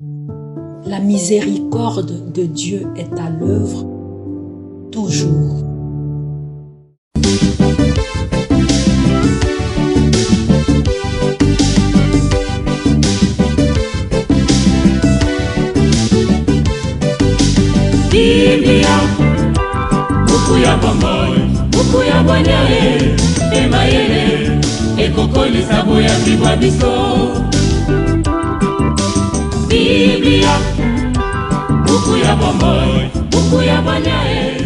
La miséricorde de Dieu est à l'œuvre toujours. Biblia, buku ya bomoi, buku ya bwanyae, emayele, ekokolisa boya bibwa biso. Biblia, buku ya bomoi, buku ya bwanyae,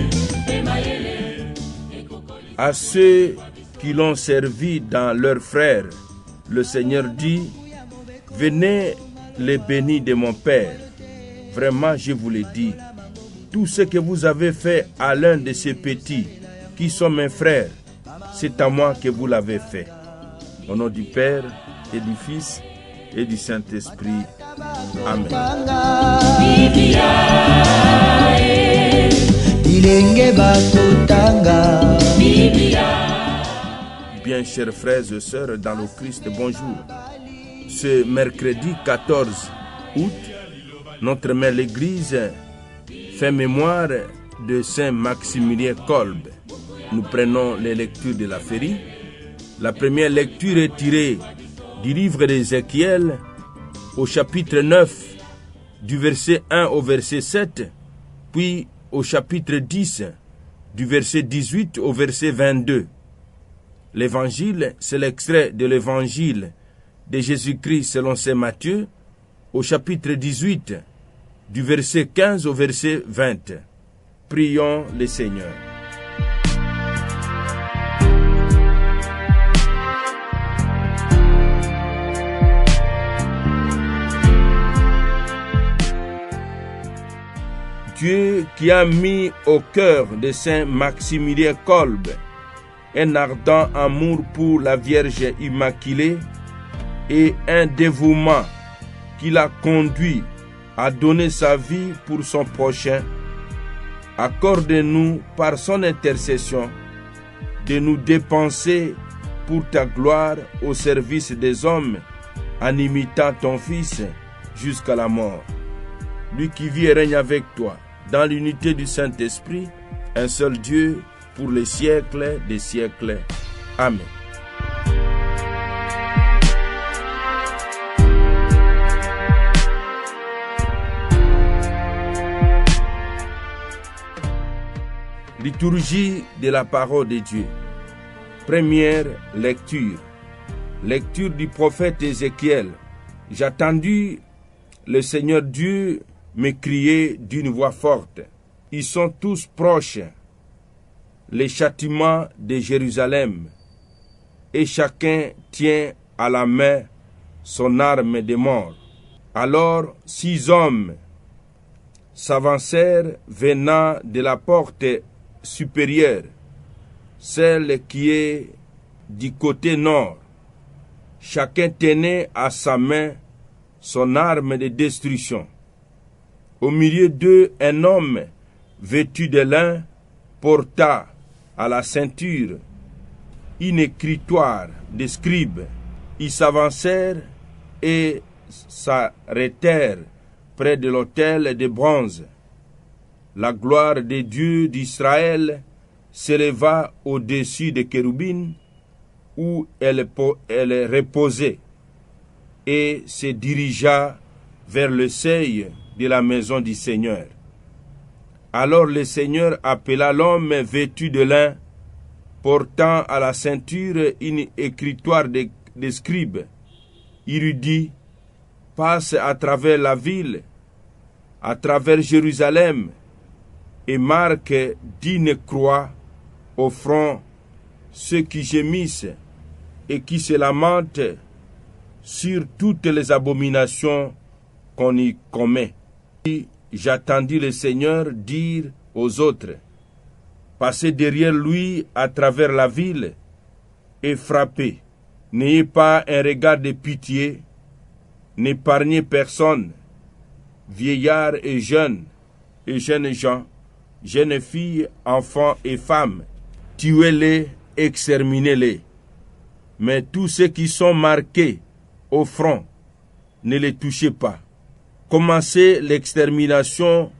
emayele, ekokolisa. À ceux qui l'ont servi dans leurs frères, le Seigneur dit, venez les bénis de mon Père. Vraiment, je vous le dis, tout ce que vous avez fait à l'un de ces petits qui sont mes frères, c'est à moi que vous l'avez fait. Au nom du Père et du Fils et du Saint-Esprit. Amen. Bien, chers frères et sœurs dans le Christ, bonjour. Ce mercredi 14 août, notre mère l'Église fait mémoire de Saint Maximilien Kolbe. Nous prenons les lectures de la Férie. La première lecture est tirée du livre d'Ézéchiel au chapitre 9, du verset 1 au verset 7, puis au chapitre 10, du verset 18 au verset 22. L'évangile, c'est l'extrait de l'évangile de Jésus-Christ selon saint Matthieu, au chapitre 18, du verset 15 au verset 20. Prions le Seigneur. Dieu qui a mis au cœur de Saint Maximilien Kolbe un ardent amour pour la Vierge Immaculée et un dévouement qui l'a conduit à donner sa vie pour son prochain, accorde-nous par son intercession de nous dépenser pour ta gloire au service des hommes en imitant ton Fils jusqu'à la mort. Lui qui vit et règne avec toi dans l'unité du Saint-Esprit, un seul Dieu pour les siècles des siècles. Amen. Liturgie de la parole de Dieu. Première lecture. Lecture du prophète Ézéchiel. J'attendis le Seigneur Dieu me crier d'une voix forte. Ils sont tous proches, les châtiments de Jérusalem, et chacun tient à la main son arme de mort. Alors 6 hommes s'avancèrent venant de la porte supérieure, celle qui est du côté nord. Chacun tenait à sa main son arme de destruction. Au milieu d'eux, un homme vêtu de lin porta à la ceinture une écritoire de scribes. Ils s'avancèrent et s'arrêtèrent près de l'autel de bronze. La gloire de Dieu d'Israël s'éleva au-dessus des chérubins où elle reposait et se dirigea vers le seuil de la maison du Seigneur. Alors le Seigneur appela l'homme vêtu de lin, portant à la ceinture une écritoire de scribes. Il lui dit, passe à travers la ville, à travers Jérusalem, et marque d'une croix au front ceux qui gémissent et qui se lamentent sur toutes les abominations qu'on y commet. J'attendis le Seigneur dire aux autres, passez derrière lui à travers la ville et frappez. N'ayez pas un regard de pitié, n'épargnez personne, vieillards et jeunes gens, jeunes filles, enfants et femmes. Tuez-les, exterminez-les. Mais tous ceux qui sont marqués au front, ne les touchez pas. commencer l'extermination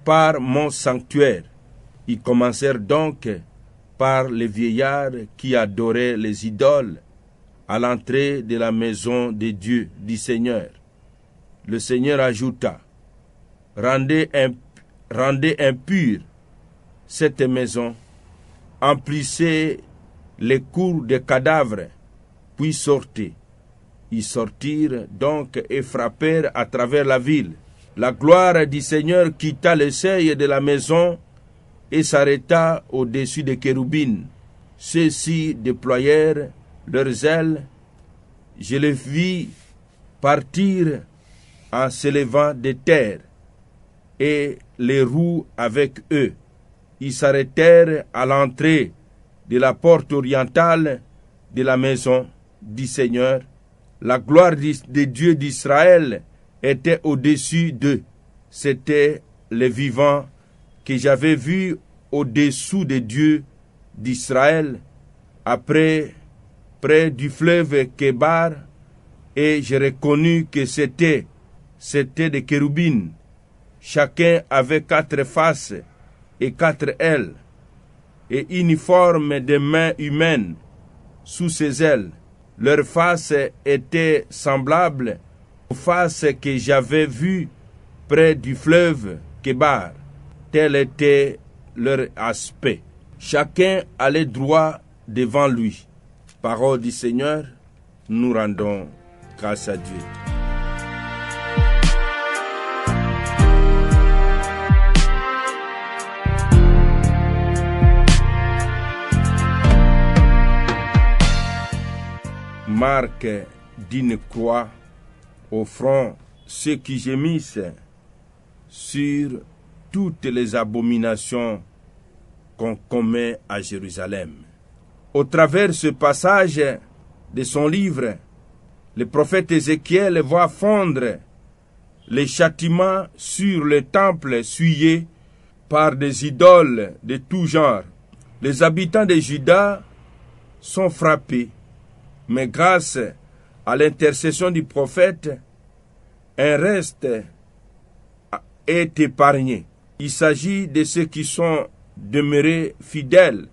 par mon sanctuaire. Ils commencèrent donc par les vieillards qui adoraient les idoles à l'entrée de la maison de Dieu, du Seigneur. Le Seigneur ajouta, rendez impure cette maison, emplissez les cours des cadavres, puis sortez. Ils sortirent donc et frappèrent à travers la ville. La gloire du Seigneur quitta le seuil de la maison et s'arrêta au-dessus des chérubins. Ceux-ci déployèrent leurs ailes. Je les vis partir en s'élevant de terre, et les roues avec eux. Ils s'arrêtèrent à l'entrée de la porte orientale de la maison du Seigneur. La gloire de Dieu d'Israël était au-dessus d'eux. C'étaient les vivants que j'avais vus au-dessous des dieux d'Israël, après, près du fleuve Kébar, et j'ai reconnu que c'était des chérubins. Chacun avait 4 faces et 4 ailes, et une forme de main humaine sous ses ailes. Leurs faces étaient semblables aux faces que j'avais vues près du fleuve Kébar. Tel était leur aspect. Chacun allait droit devant lui. Parole du Seigneur, nous rendons grâce à Dieu. Marque d'une croix au front ceux qui gémissent sur toutes les abominations qu'on commet à Jérusalem. Au travers de ce passage de son livre, le prophète Ézéchiel voit fondre les châtiments sur le temple souillé par des idoles de tout genre. Les habitants de Juda sont frappés, mais grâce à l'intercession du prophète, un reste est épargné. Il s'agit de ceux qui sont demeurés fidèles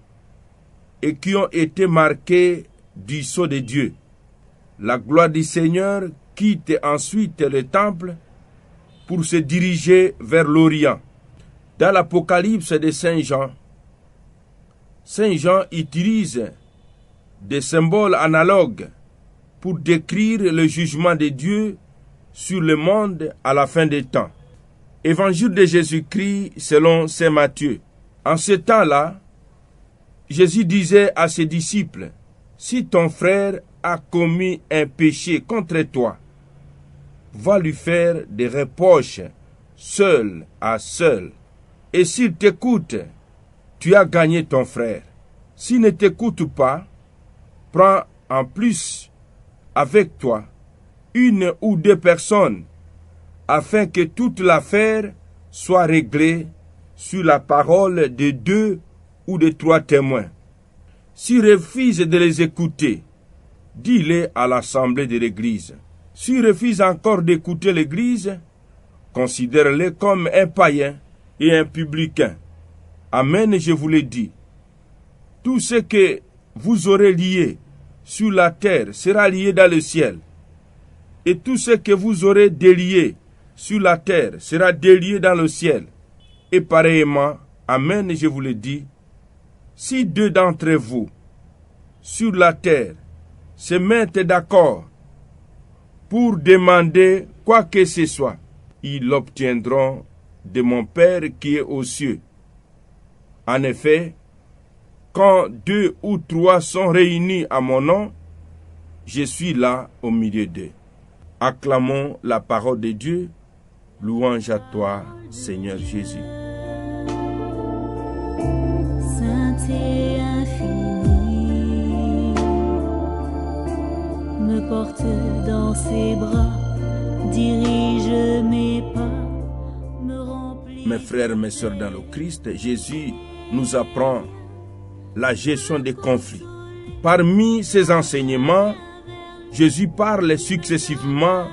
et qui ont été marqués du sceau de Dieu. La gloire du Seigneur quitte ensuite le temple pour se diriger vers l'Orient. Dans l'Apocalypse de Saint Jean utilise des symboles analogues pour décrire le jugement de Dieu sur le monde à la fin des temps. Évangile de Jésus-Christ selon saint Matthieu. En ce temps-là, Jésus disait à ses disciples, « Si ton frère a commis un péché contre toi, va lui faire des reproches seul à seul. Et s'il t'écoute, tu as gagné ton frère. S'il ne t'écoute pas, prends en plus avec toi 1 ou 2 personnes, afin que toute l'affaire soit réglée sur la parole de 2 ou de 3 témoins. S'il refuse de les écouter, dis-le à l'assemblée de l'Église. S'il refuse encore d'écouter l'Église, considère-le comme un païen et un publicain. Amen, je vous le dis. Tout ce que vous aurez lié sur la terre sera lié dans le ciel. Et tout ce que vous aurez délié sur la terre sera délié dans le ciel. Et pareillement, amen, je vous le dis, si 2 d'entre vous, sur la terre, se mettent d'accord pour demander quoi que ce soit, ils l'obtiendront de mon Père qui est aux cieux. En effet, quand 2 ou 3 sont réunis à mon nom, je suis là au milieu d'eux. Acclamons la parole de Dieu. Louange à toi, Seigneur Jésus. Saint et infini, me porte dans ses bras, dirige mes pas, me remplit. Mes frères, mes sœurs dans le Christ, Jésus nous apprend la gestion des conflits. Parmi ses enseignements, Jésus parle successivement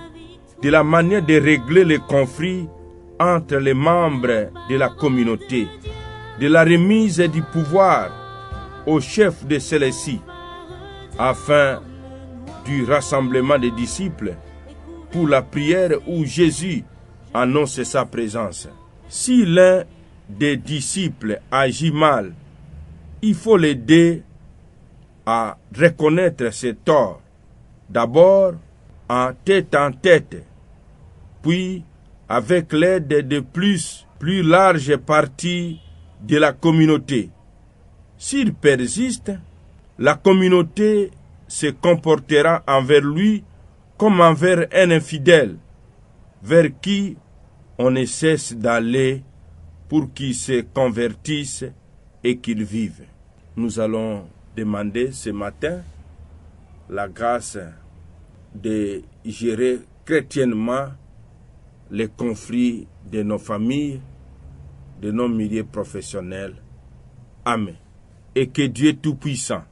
de la manière de régler les conflits entre les membres de la communauté, de la remise du pouvoir au chef de celle-ci, afin du rassemblement des disciples pour la prière où Jésus annonce sa présence. Si l'un des disciples agit mal, il faut l'aider à reconnaître ses torts, d'abord en tête, puis avec l'aide de plus large partie de la communauté. S'il persiste, la communauté se comportera envers lui comme envers un infidèle, vers qui on ne cesse d'aller pour qu'il se convertisse et qu'il vive. Nous allons demander ce matin la grâce de gérer chrétiennement les conflits de nos familles, de nos milieux professionnels. Amen. Et que Dieu Tout-Puissant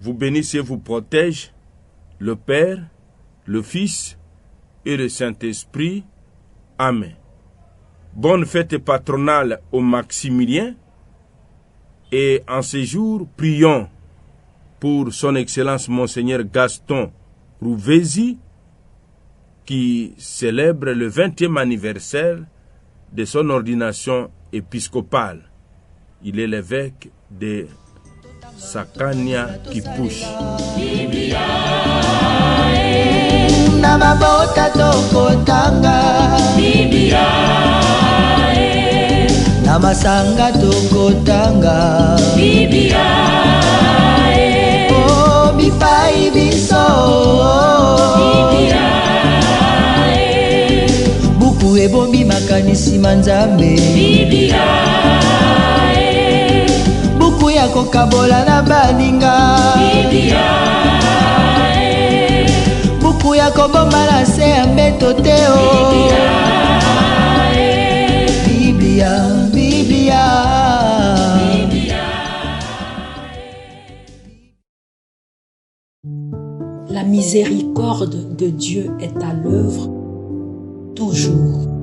vous bénisse et vous protège, le Père, le Fils et le Saint-Esprit. Amen. Bonne fête patronale aux Maximiliens. Et en ce jour, prions pour son Excellence Monseigneur Gaston Rouvesi, qui célèbre le 20e anniversaire de son ordination épiscopale. Il est l'évêque de Sakania Kipushi. Namasanga tokotanga oh bipai biso buku ebombi makanisi manzambe buku ya kokabola na baninga buku ya kobomba na se ya mbeto te Biblia. La miséricorde de Dieu est à l'œuvre toujours.